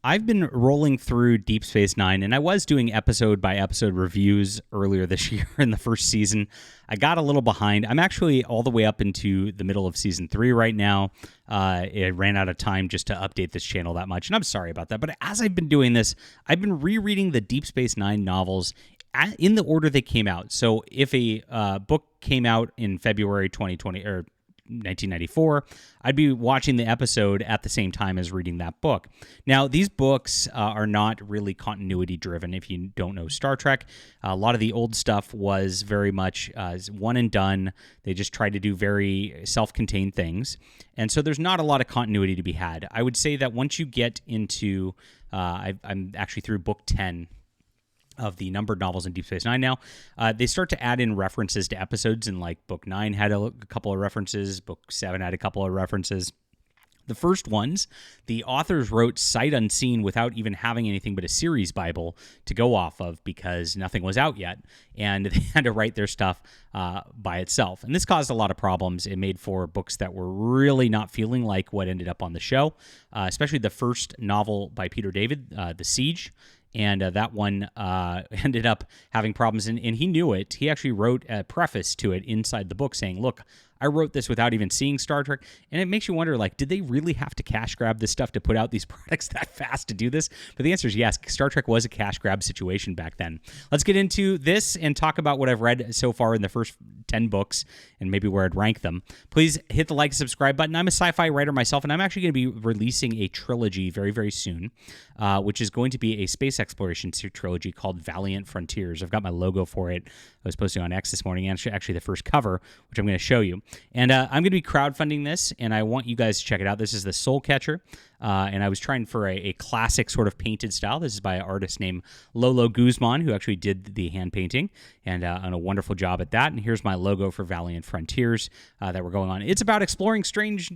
I've been rolling through Deep Space Nine, and I was doing episode by episode reviews earlier this year in the first season. I got a little behind. I'm actually all the way up into the middle of season 3 right now. It ran out of time just to update this channel that much, and I'm sorry about that. But as I've been doing this, I've been rereading the Deep Space Nine novels in the order they came out. So if a book came out in February 2020 or 1994, I'd be watching the episode at the same time as reading that book. Now, these books are not really continuity driven. If you don't know Star Trek, a lot of the old stuff was very much one and done. They just tried to do very self-contained things. And so there's not a lot of continuity to be had. I would say that once you get into, I'm actually through book 10 of the numbered novels in Deep Space Nine now, they start to add in references to episodes, and like Book 9 had a couple of references, Book 7 had a couple of references. The first ones, the authors wrote sight unseen without even having anything but a series Bible to go off of because nothing was out yet, and they had to write their stuff by itself. And this caused a lot of problems. It made for books that were really not feeling like what ended up on the show, especially the first novel by Peter David, The Siege. And that one ended up having problems, and he knew it. He actually wrote a preface to it inside the book saying, look, I wrote this without even seeing Star Trek, and it makes you wonder, like, did they really have to cash grab this stuff to put out these products that fast to do this? But the answer is yes. Star Trek was a cash grab situation back then. Let's get into this and talk about what I've read so far in the first 10 books and maybe where I'd rank them. Please hit the like and subscribe button. I'm a sci-fi writer myself, and I'm actually going to be releasing a trilogy very, very soon, which is going to be a space exploration trilogy called Valiant Frontiers. I've got my logo for it. I was posting on X this morning, and actually the first cover, which I'm going to show you. And I'm going to be crowdfunding this, and I want you guys to check it out. This is the Soul Catcher, and I was trying for a classic sort of painted style. This is by an artist named Lolo Guzman, who actually did the hand painting, and a wonderful job at that. And here's my logo for Valiant Frontiers that we're going on. It's about exploring strange,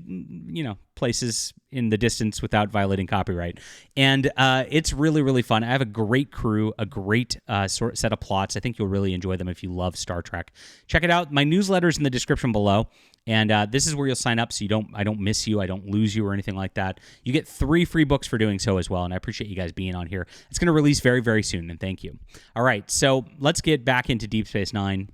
places in the distance without violating copyright. And it's really, really fun. I have a great crew, a great set of plots. I think you'll really enjoy them if you love Star Trek. Check it out. My newsletter's in the description below. And this is where you'll sign up so I don't miss you, I don't lose you or anything like that. You get 3 free books for doing so as well, and I appreciate you guys being on here. It's going to release very, very soon, and thank you. All right, so let's get back into Deep Space Nine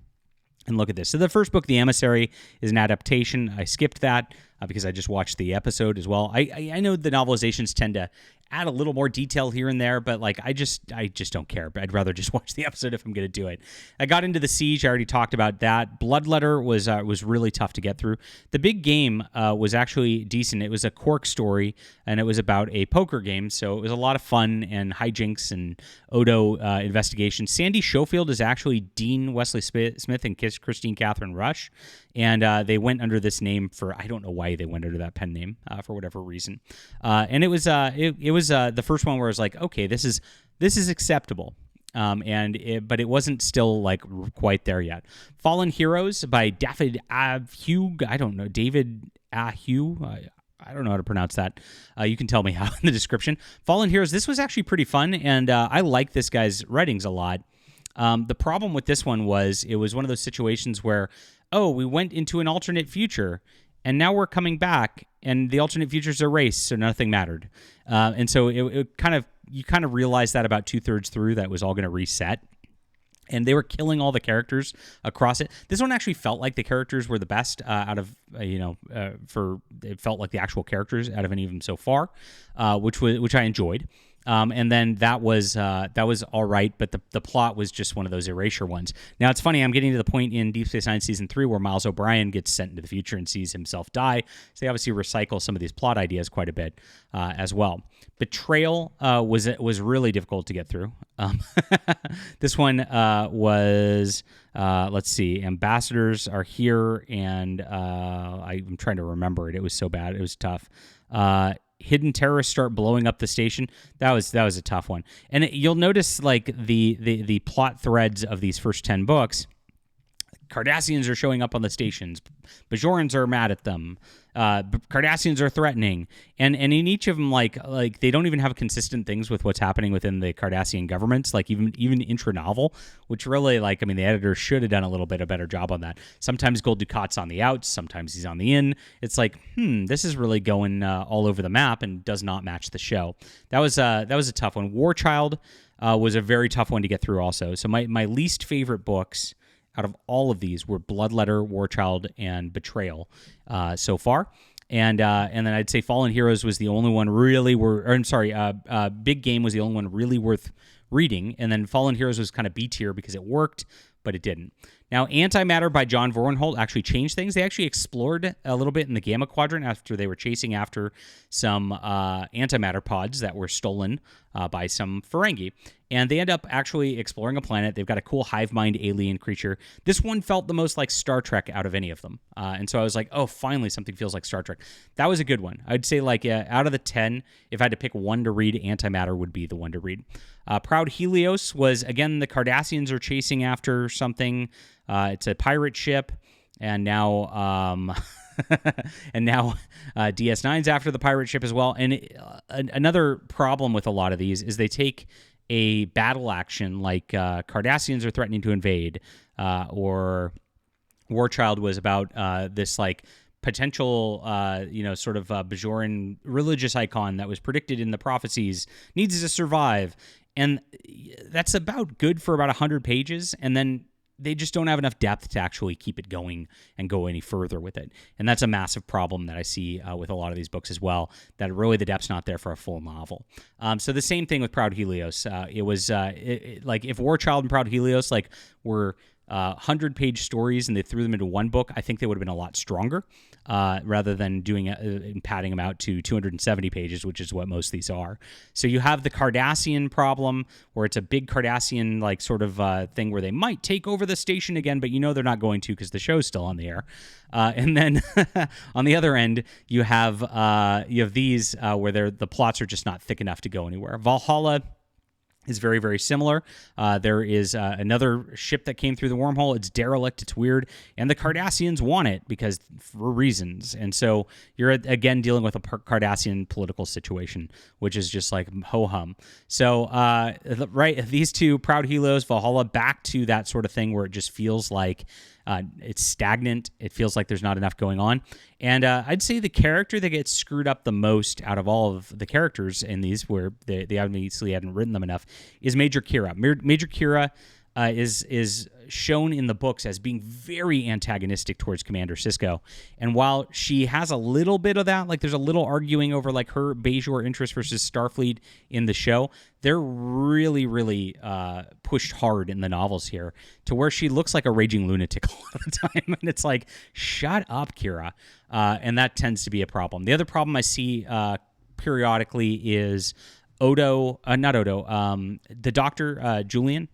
and look at this. So the first book, The Emissary, is an adaptation. I skipped that because I just watched the episode as well. I know the novelizations tend to add a little more detail here and there, but like I just don't care. I'd rather just watch the episode if I'm going to do it. I got into The Siege. I already talked about that. Bloodletter was really tough to get through. The Big Game was actually decent. It was a Quark story, and it was about a poker game, so it was a lot of fun and hijinks and Odo investigation. Sandy Schofield is actually Dean Wesley Smith and Christine Catherine Rush, and they went under this name for, I don't know why they went under that pen name for whatever reason. And it was the first one where I was like, okay, this is acceptable. But it wasn't still like quite there yet. Fallen Heroes by David Ahugh. I don't know. David Ahugh. I don't know how to pronounce that. You can tell me how in the description. Fallen Heroes. This was actually pretty fun, and I like this guy's writings a lot. The problem with this one was it was one of those situations where, we went into an alternate future, and now we're coming back, and the alternate future's erased, so nothing mattered. And so you kind of realized that about 2/3 through that it was all going to reset. And they were killing all the characters across it. This one actually felt like the characters were the best out of, it felt like the actual characters out of any of them so far, which I enjoyed. And then that was all right, but the plot was just one of those erasure ones. Now, it's funny, I'm getting to the point in Deep Space Nine Season 3 where Miles O'Brien gets sent into the future and sees himself die, so they obviously recycle some of these plot ideas quite a bit as well. Betrayal was really difficult to get through. This one was, let's see, ambassadors are here, and I'm trying to remember it. It was so bad. It was tough. Hidden terrorists start blowing up the station. That was a tough one. And you'll notice like the plot threads of these first 10 books. Cardassians are showing up on the stations. Bajorans are mad at them. Cardassians are threatening, and in each of them, like they don't even have consistent things with what's happening within the Cardassian governments, like even intra-novel, which really, like, I mean, the editor should have done a little bit a better job on that. Sometimes Gul Dukat's on the outs, sometimes he's on the in. It's like, this is really going all over the map and does not match the show. That was a tough one. War Child was a very tough one to get through also. So my least favorite books out of all of these were Bloodletter, War Child, and Betrayal so far. And then I'd say Fallen Heroes was the only one really Big Game was the only one really worth reading. And then Fallen Heroes was kind of B tier because it worked, but it didn't. Now, Antimatter by John Vorenholt actually changed things. They actually explored a little bit in the Gamma Quadrant after they were chasing after some antimatter pods that were stolen by some Ferengi. And they end up actually exploring a planet. They've got a cool hive mind alien creature. This one felt the most like Star Trek out of any of them. And so I was like, oh, finally something feels like Star Trek. That was a good one. I'd say like out of the 10, if I had to pick one to read, Antimatter would be the one to read. Proud Helios was, again, the Cardassians are chasing after something. It's a pirate ship, and now DS9's after the pirate ship as well. And another problem with a lot of these is they take a battle action like Cardassians are threatening to invade, or War Child was about this like potential, sort of Bajoran religious icon that was predicted in the prophecies needs to survive. And that's about good for about 100 pages, and then they just don't have enough depth to actually keep it going and go any further with it. And that's a massive problem that I see with a lot of these books as well, that really the depth's not there for a full novel. So the same thing with Proud Helios. It was like if War Child and Proud Helios like were 100-page stories and they threw them into one book, I think they would have been a lot stronger rather than doing and padding them out to 270 pages, which is what most of these are. So you have the Cardassian problem, where it's a big Cardassian like sort of thing where they might take over the station again, but they're not going to because the show's still on the air. And then on the other end, you have these where the plots are just not thick enough to go anywhere. Valhalla is very, very similar. There is another ship that came through the wormhole. It's derelict. It's weird. And the Cardassians want it because for reasons. And so you're, again, dealing with a Cardassian political situation, which is just like ho-hum. So, these two, Proud Helios, Valhalla, back to that sort of thing where it just feels like it's stagnant. It feels like there's not enough going on. And I'd say the character that gets screwed up the most out of all of the characters in these, where they obviously hadn't written them enough, is Major Kira. Major Kira is shown in the books as being very antagonistic towards Commander Sisko. And while she has a little bit of that, like there's a little arguing over like her Bajor interest versus Starfleet in the show, they're really, really pushed hard in the novels here to where she looks like a raging lunatic a lot of the time. And it's like, shut up, Kira. And that tends to be a problem. The other problem I see periodically is the doctor, Julian,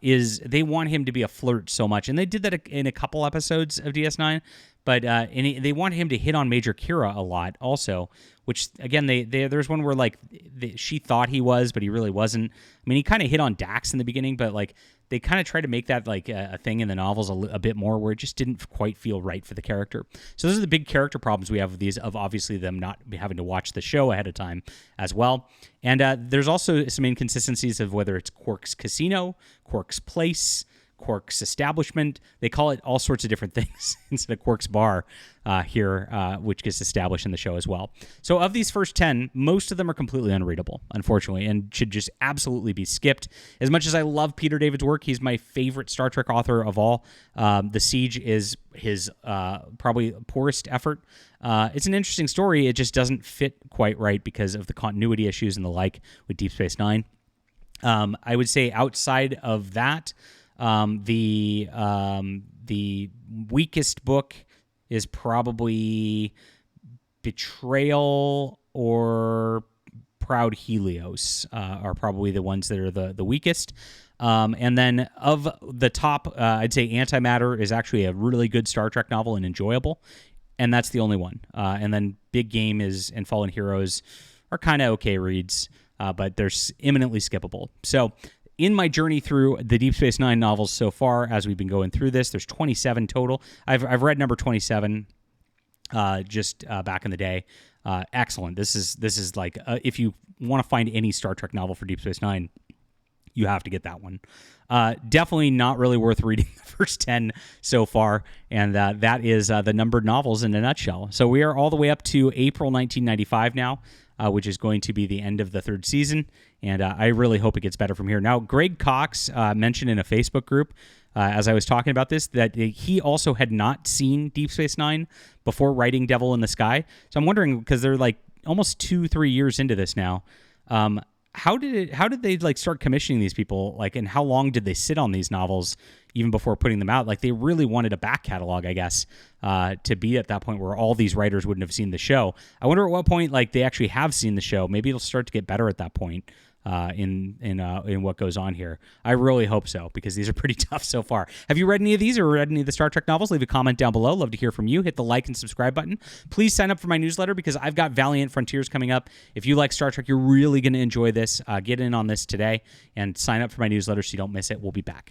is they want him to be a flirt so much. And they did that in a couple episodes of DS9, but they want him to hit on Major Kira a lot also, which, again, there's one where, like, she thought he was, but he really wasn't. I mean, he kind of hit on Dax in the beginning, but, like, they kind of try to make that, like, a thing in the novels a bit more where it just didn't quite feel right for the character. So those are the big character problems we have with these, of obviously them not having to watch the show ahead of time as well. And there's also some inconsistencies of whether it's Quark's Casino, Quark's Place, Quark's Establishment. They call it all sorts of different things instead of Quark's Bar here, which gets established in the show as well. So of these first 10, most of them are completely unreadable, unfortunately, and should just absolutely be skipped. As much as I love Peter David's work, he's my favorite Star Trek author of all. The Siege is his probably poorest effort. It's an interesting story. It just doesn't fit quite right because of the continuity issues and the like with Deep Space Nine. I would say outside of that, the weakest book is probably Betrayal or Proud Helios are probably the ones that are the weakest. And then of the top, I'd say Antimatter is actually a really good Star Trek novel and enjoyable, and that's the only one. And then Big Game and Fallen Heroes are kind of okay reads, but they're eminently skippable. So in my journey through the Deep Space Nine novels so far, as we've been going through this, there's 27 total. I've read number 27. just back in the day. Excellent. This is like if you want to find any Star Trek novel for Deep Space Nine, you have to get that one. Definitely not really worth reading the first 10 so far, and that is the numbered novels in a nutshell. So we are all the way up to April 1995 now, which is going to be the end of the third season, and I really hope it gets better from here. Now, Greg Cox mentioned in a Facebook group, as I was talking about this, that he also had not seen Deep Space Nine before writing Devil in the Sky. So I'm wondering, because they're like almost 2-3 years into this now, how did they like start commissioning these people, like, and how long did they sit on these novels even before putting them out? Like, they really wanted a back catalog, I guess, to be at that point where all these writers wouldn't have seen the show. I wonder at what point like they actually have seen the show. Maybe it'll start to get better at that point. In what goes on here. I really hope so, because these are pretty tough so far. Have you read any of these or read any of the Star Trek novels? Leave a comment down below. Love to hear from you. Hit the like and subscribe button. Please sign up for my newsletter, because I've got Valiant Frontiers coming up. If you like Star Trek, you're really going to enjoy this. Get in on this today and sign up for my newsletter so you don't miss it. We'll be back.